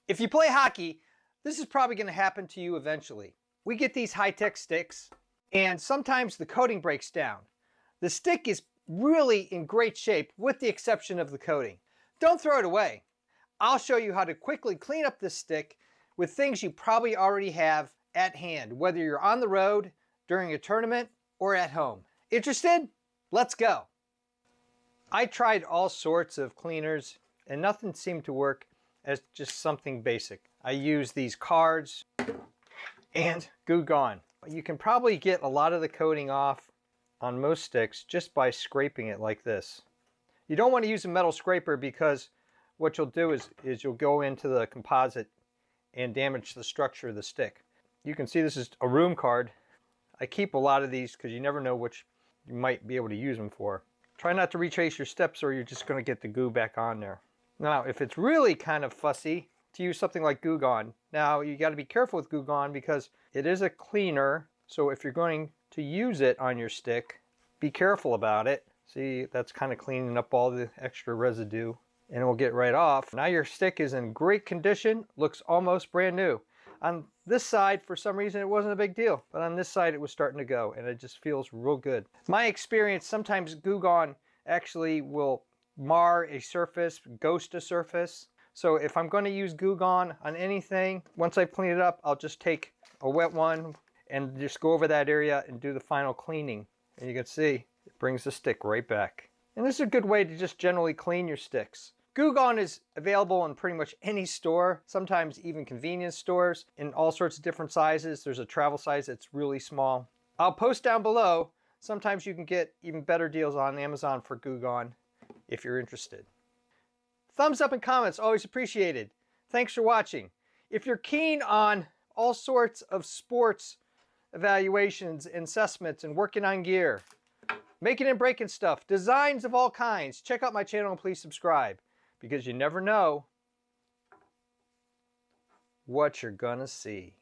If you play hockey, this is probably going to happen to you eventually. We get these high-tech sticks, and sometimes the coating breaks down. The stick is really in great shape with the exception of the coating. Don't throw it away. I'll show you how to quickly clean up this stick with things you probably already have at hand, whether you're on the road, during a tournament, or at home. Interested? Let's go. I tried all sorts of cleaners and nothing seemed to work as just something basic. I use these cards and Goo Gone. You can probably get a lot of the coating off on most sticks just by scraping it like this. You don't want to use a metal scraper because what you'll do is you'll go into the composite and damage the structure of the stick. You can see this is a room card. I keep a lot of these because you never know which you might be able to use them for. Try not to retrace your steps or you're just going to get the goo back on there. Now, if it's really kind of fussy, to use something like Goo Gone. Now, you got to be careful with Goo Gone because it is a cleaner. So if you're going to use it on your stick, be careful about it. See, that's kind of cleaning up all the extra residue and it will get right off. Now your stick is in great condition, looks almost brand new. On this side, for some reason, it wasn't a big deal, but on this side, it was starting to go and it just feels real good. My experience, sometimes Goo Gone actually will mar a surface, ghost a surface. So if I'm going to use Goo Gone on anything, once I clean it up, I'll just take a wet one and just go over that area and do the final cleaning. And you can see it brings the stick right back. And this is a good way to just generally clean your sticks. Goo Gone is available in pretty much any store, sometimes even convenience stores in all sorts of different sizes. There's a travel size that's really small. I'll post down below. Sometimes you can get even better deals on Amazon for Goo Gone if you're interested. Thumbs up and comments, always appreciated. Thanks for watching. If you're keen on all sorts of sports evaluations and assessments and working on gear, making and breaking stuff, designs of all kinds, check out my channel and please subscribe because you never know what you're gonna see.